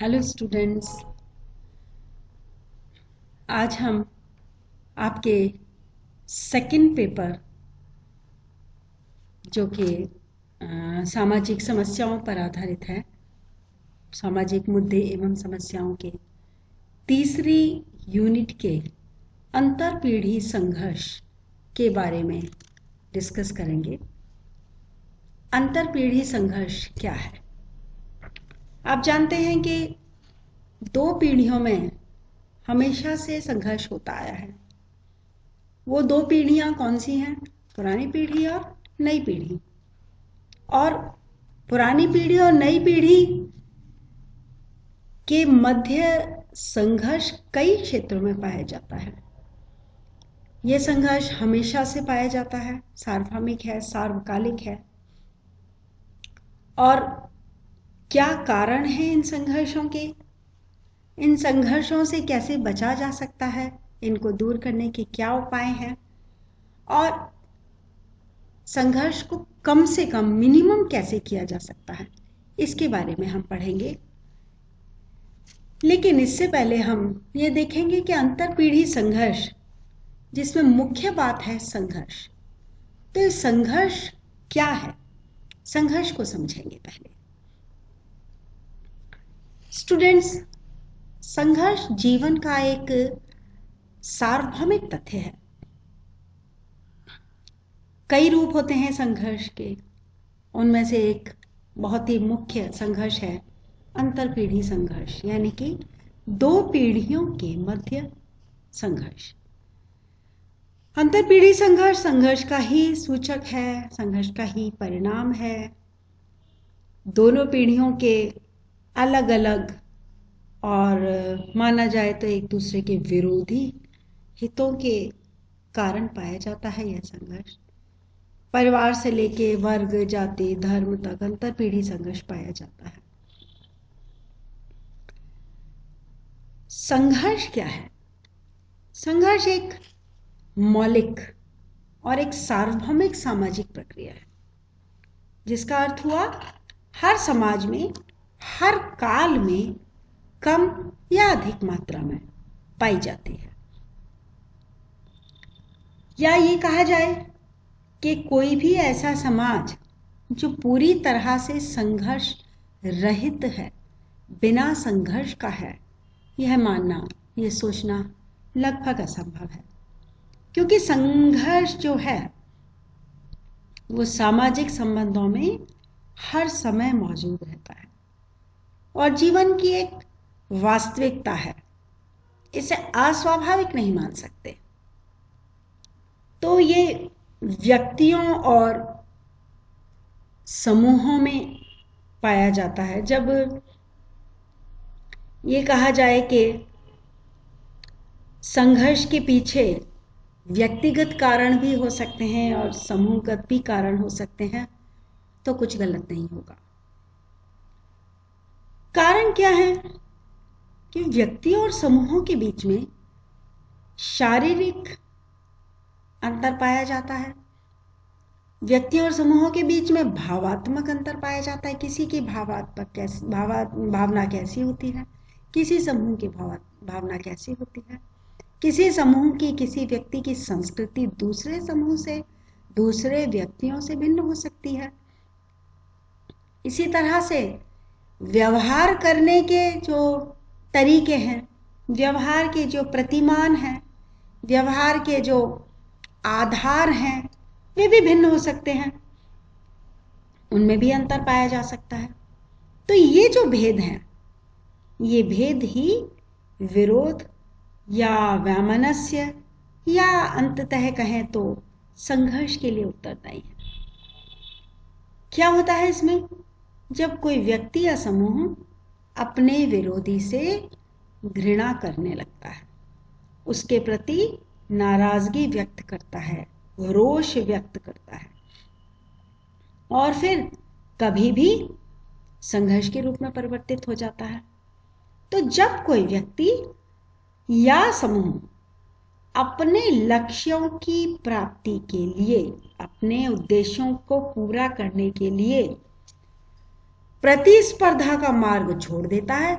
Hello students. आज हम आपके सेकंड पेपर जो कि सामाजिक समस्याओं पर आधारित है, सामाजिक मुद्दे एवं समस्याओं के तीसरी यूनिट के अंतरपीढ़ी संघर्ष के बारे में डिस्कस करेंगे। अंतरपीढ़ी संघर्ष क्या है? आप जानते हैं कि दो पीढ़ियों में हमेशा से संघर्ष होता आया है। वो दो पीढ़ियां कौन सी हैं? पुरानी पीढ़ी और नई पीढ़ी। और पुरानी पीढ़ी और नई पीढ़ी के मध्य संघर्ष कई क्षेत्रों में पाया जाता है। यह संघर्ष हमेशा से पाया जाता है, सार्वभौमिक है, सार्वकालिक है। और क्या कारण है इन संघर्षों के? इन संघर्षों से कैसे बचा जा सकता है? इनको दूर करने के क्या उपाय हैं? और संघर्ष को कम से कम मिनिमम कैसे किया जा सकता है, इसके बारे में हम पढ़ेंगे। लेकिन इससे पहले हम ये देखेंगे कि अंतरपीढ़ी संघर्ष, जिसमें मुख्य बात है संघर्ष, तो ये संघर्ष क्या है? संघर्ष को समझेंगे पहले। स्टूडेंट्स, संघर्ष जीवन का एक सार्वभौमिक तथ्य है। कई रूप होते हैं संघर्ष के, उनमें से एक बहुत ही मुख्य संघर्ष है अंतरपीढ़ी संघर्ष, यानी कि दो पीढ़ियों के मध्य संघर्ष। अंतरपीढ़ी संघर्ष संघर्ष का ही सूचक है, संघर्ष का ही परिणाम है। दोनों पीढ़ियों के अलग अलग और माना जाए तो एक दूसरे के विरोधी हितों के कारण पाया जाता है यह संघर्ष। परिवार से लेके वर्ग, जाति, धर्म तक अंतरपीढ़ी संघर्ष पाया जाता है। संघर्ष क्या है? संघर्ष एक मौलिक और एक सार्वभौमिक सामाजिक प्रक्रिया है, जिसका अर्थ हुआ हर समाज में हर काल में कम या अधिक मात्रा में पाई जाती है। या ये कहा जाए कि कोई भी ऐसा समाज जो पूरी तरह से संघर्ष रहित है, बिना संघर्ष का है, यह मानना, यह सोचना लगभग असंभव है। क्योंकि संघर्ष जो है वो सामाजिक संबंधों में हर समय मौजूद रहता है और जीवन की एक वास्तविकता है। इसे अस्वाभाविक नहीं मान सकते। तो ये व्यक्तियों और समूहों में पाया जाता है। जब ये कहा जाए कि संघर्ष के पीछे व्यक्तिगत कारण भी हो सकते हैं और समूहगत भी कारण हो सकते हैं, तो कुछ गलत नहीं होगा। कारण क्या है कि व्यक्तियों और समूहों के बीच में शारीरिक अंतर पाया जाता है। व्यक्तियों और समूहों के बीच में भावात्मक अंतर पाया जाता है। किसी की भावना कैसी होती है, किसी समूह की भावना कैसी होती है। किसी समूह की, किसी व्यक्ति की संस्कृति दूसरे समूह से, दूसरे व्यक्तियों से भिन्न हो सकती है। इसी तरह से व्यवहार करने के जो तरीके हैं, व्यवहार के जो प्रतिमान हैं, व्यवहार के जो आधार हैं, वे भी भिन्न हो सकते हैं। उनमें भी अंतर पाया जा सकता है। तो ये जो भेद हैं, ये भेद ही विरोध या वैमनस्य या अंततः कहें तो संघर्ष के लिए उत्तरदायी है। क्या होता है इसमें? जब कोई व्यक्ति या समूह अपने विरोधी से घृणा करने लगता है, उसके प्रति नाराजगी व्यक्त करता है, रोष व्यक्त करता है, और फिर कभी भी संघर्ष के रूप में परिवर्तित हो जाता है। तो जब कोई व्यक्ति या समूह अपने लक्ष्यों की प्राप्ति के लिए, अपने उद्देश्यों को पूरा करने के लिए प्रतिस्पर्धा का मार्ग छोड़ देता है,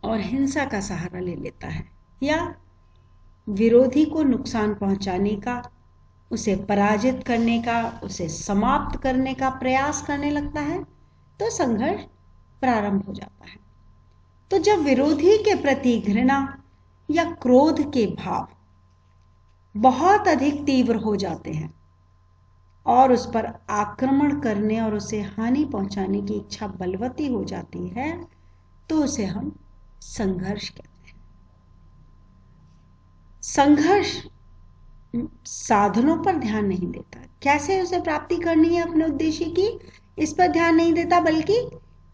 और हिंसा का सहारा ले लेता है या विरोधी को नुकसान पहुंचाने का, उसे पराजित करने का, उसे समाप्त करने का प्रयास करने लगता है, तो संघर्ष प्रारंभ हो जाता है। तो जब विरोधी के प्रति घृणा या क्रोध के भाव बहुत अधिक तीव्र हो जाते हैं और उस पर आक्रमण करने और उसे हानि पहुंचाने की इच्छा बलवती हो जाती है, तो उसे हम संघर्ष कहते हैं। संघर्ष साधनों पर ध्यान नहीं देता, कैसे उसे प्राप्ति करनी है अपने उद्देश्य की, इस पर ध्यान नहीं देता, बल्कि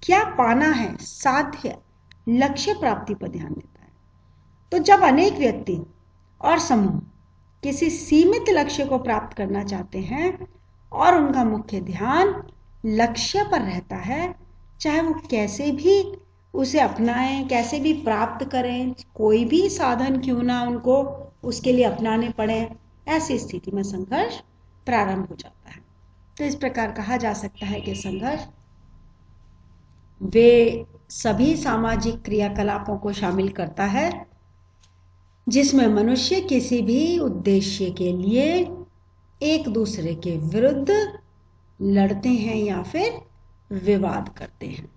क्या पाना है, साध्य लक्ष्य प्राप्ति पर ध्यान देता है। तो जब अनेक व्यक्ति और समूह किसी सीमित लक्ष्य को प्राप्त करना चाहते हैं और उनका मुख्य ध्यान लक्ष्य पर रहता है, चाहे वो कैसे भी उसे अपनाएं, कैसे भी प्राप्त करें, कोई भी साधन क्यों ना उनको उसके लिए अपनाने पड़े, ऐसी स्थिति में संघर्ष प्रारंभ हो जाता है। तो इस प्रकार कहा जा सकता है कि संघर्ष वे सभी सामाजिक क्रियाकलापों को शामिल करता है जिसमें मनुष्य किसी भी उद्देश्य के लिए एक दूसरे के विरुद्ध लड़ते हैं या फिर विवाद करते हैं।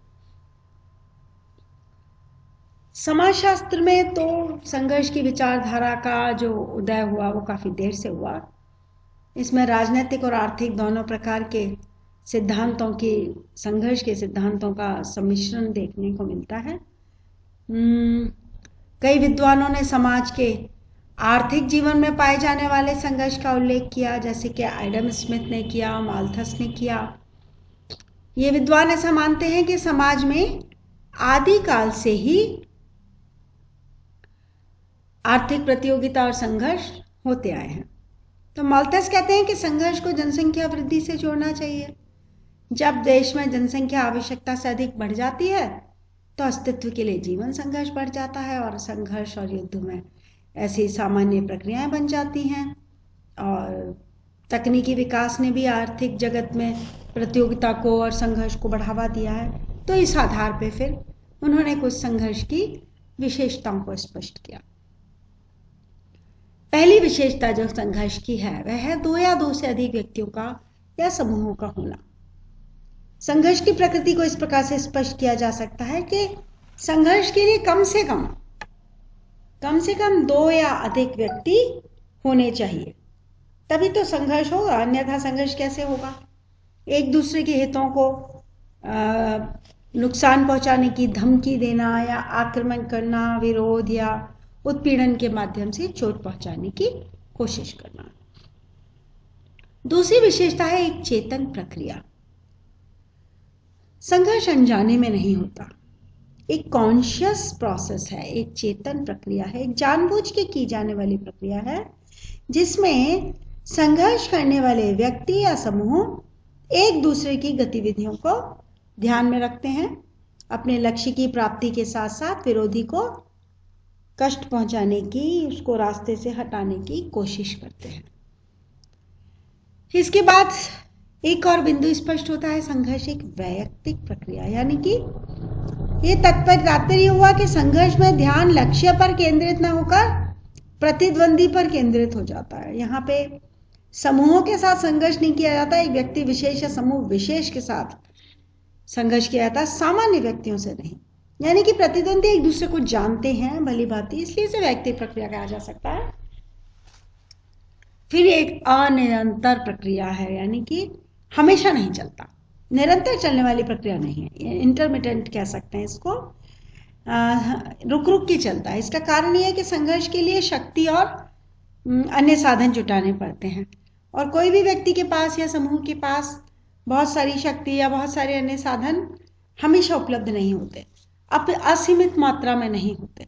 समाजशास्त्र में तो संघर्ष की विचारधारा का जो उदय हुआ वो काफी देर से हुआ। इसमें राजनीतिक और आर्थिक दोनों प्रकार के सिद्धांतों की, संघर्ष के सिद्धांतों का सम्मिश्रण देखने को मिलता है। कई विद्वानों ने समाज के आर्थिक जीवन में पाए जाने वाले संघर्ष का उल्लेख किया, जैसे कि एडम स्मिथ ने किया, माल्थस ने किया। ये विद्वान ऐसा मानते हैं कि समाज में आदिकाल से ही आर्थिक प्रतियोगिता और संघर्ष होते आए हैं। तो माल्थस कहते हैं कि संघर्ष को जनसंख्या वृद्धि से जोड़ना चाहिए। जब देश में जनसंख्या आवश्यकता से अधिक बढ़ जाती है तो अस्तित्व के लिए जीवन संघर्ष बढ़ जाता है और संघर्ष और युद्ध में ऐसी सामान्य प्रक्रियाएं बन जाती हैं। और तकनीकी विकास ने भी आर्थिक जगत में प्रतियोगिता को और संघर्ष को बढ़ावा दिया है। तो इस आधार पर फिर उन्होंने कुछ संघर्ष की विशेषताओं को स्पष्ट किया। पहली विशेषता जो संघर्ष की है वह है दो या दो से अधिक व्यक्तियों का या समूहों का होना। संघर्ष की प्रकृति को इस प्रकार से स्पष्ट किया जा सकता है कि संघर्ष के लिए कम से कम दो या अधिक व्यक्ति होने चाहिए, तभी तो संघर्ष होगा, अन्यथा संघर्ष कैसे होगा। एक दूसरे के हितों को नुकसान पहुंचाने की धमकी देना या आक्रमण करना, विरोध या उत्पीड़न के माध्यम से चोट पहुंचाने की कोशिश करना। दूसरी विशेषता है एक चेतन प्रक्रिया। संघर्ष अनजाने में नहीं होता, एक कॉन्शियस प्रोसेस है, एक चेतन प्रक्रिया है, एक जानबूझ के की जाने वाली प्रक्रिया है, जिसमें संघर्ष करने वाले व्यक्ति या समूह एक दूसरे की गतिविधियों को ध्यान में रखते हैं, अपने लक्ष्य की प्राप्ति के साथ साथ विरोधी को कष्ट पहुंचाने की, उसको रास्ते से हटाने की कोशिश करते हैं। इसके बाद एक और बिंदु स्पष्ट होता है, संघर्ष एक वैयक्तिक प्रक्रिया, यानी कि ये तात्पर्य हुआ कि संघर्ष में ध्यान लक्ष्य पर केंद्रित न होकर प्रतिद्वंदी पर केंद्रित हो जाता है। यहाँ पे समूहों के साथ संघर्ष नहीं किया जाता, एक व्यक्ति विशेष या समूह विशेष के साथ संघर्ष किया जाता है, सामान्य व्यक्तियों से नहीं। यानी कि प्रतिद्वंदी एक दूसरे को जानते हैं भली भांति, इसलिए इसे वैयक्तिक प्रक्रिया कहा जा सकता है। फिर एक अनिरंतर प्रक्रिया है, यानी कि हमेशा नहीं चलता, निरंतर चलने वाली प्रक्रिया नहीं है, इंटरमिटेंट कह सकते हैं इसको, रुक रुक के चलता है। इसका कारण यह है कि संघर्ष के लिए शक्ति और अन्य साधन जुटाने पड़ते हैं, और कोई भी व्यक्ति के पास या समूह के पास बहुत सारी शक्ति या बहुत सारे अन्य साधन हमेशा उपलब्ध नहीं होते, अब असीमित मात्रा में नहीं होते।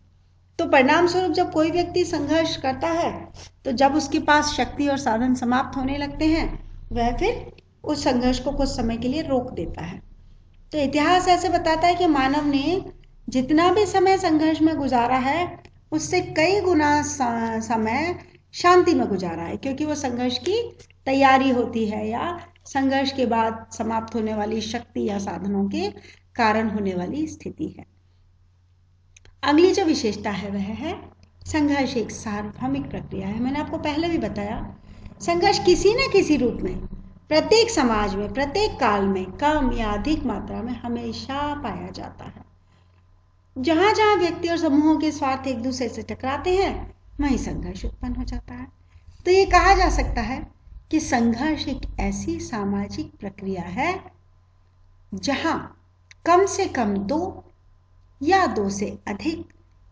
तो परिणाम स्वरूप जब कोई व्यक्ति संघर्ष करता है तो जब उसके पास शक्ति और साधन समाप्त होने लगते हैं, वह फिर उस संघर्ष को कुछ समय के लिए रोक देता है। तो इतिहास ऐसे बताता है कि मानव ने जितना भी समय संघर्ष में गुजारा है उससे कई गुना समय शांति में गुजारा है, क्योंकि वो संघर्ष की तैयारी होती है या संघर्ष के बाद समाप्त होने वाली शक्ति या साधनों के कारण होने वाली स्थिति है। अगली जो विशेषता है वह है संघर्ष एक सार्वभौमिक प्रक्रिया है। मैंने आपको पहले भी बताया, संघर्ष किसी न किसी रूप में प्रत्येक समाज में प्रत्येक काल में कम या अधिक मात्रा में हमेशा पाया जाता है। जहां जहां व्यक्ति और समूहों के स्वार्थ एक दूसरे से टकराते हैं वहीं संघर्ष उत्पन्न हो जाता है। तो ये कहा जा सकता है कि संघर्ष एक ऐसी सामाजिक प्रक्रिया है जहां कम से कम दो या दो से अधिक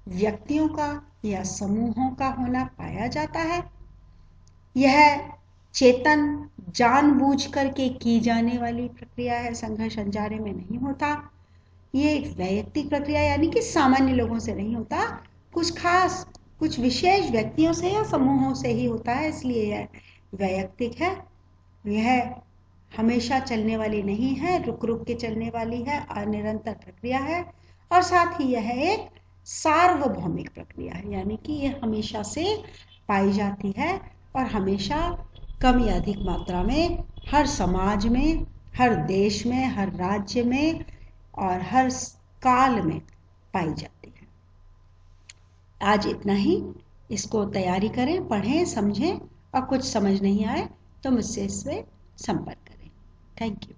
व्यक्तियों का या समूहों का होना पाया जाता है। यह चेतन जानबूझ करके की जाने वाली प्रक्रिया है, संघर्ष अनजाने में नहीं होता। ये एक वैयक्तिक प्रक्रिया यानी कि सामान्य लोगों से नहीं होता, कुछ खास कुछ विशेष व्यक्तियों से या समूहों से ही होता है, इसलिए यह वैयक्तिक है। यह हमेशा चलने वाली नहीं है, रुक रुक के चलने वाली है, अनिरंतर प्रक्रिया है। और साथ ही यह एक सार्वभौमिक प्रक्रिया है, यानी कि यह हमेशा से पाई जाती है और हमेशा कम या अधिक मात्रा में हर समाज में, हर देश में, हर राज्य में और हर काल में पाई जाती है। आज इतना ही। इसको तैयारी करें, पढ़ें, समझें और कुछ समझ नहीं आए तो मुझसे इससे संपर्क करें। Thank you.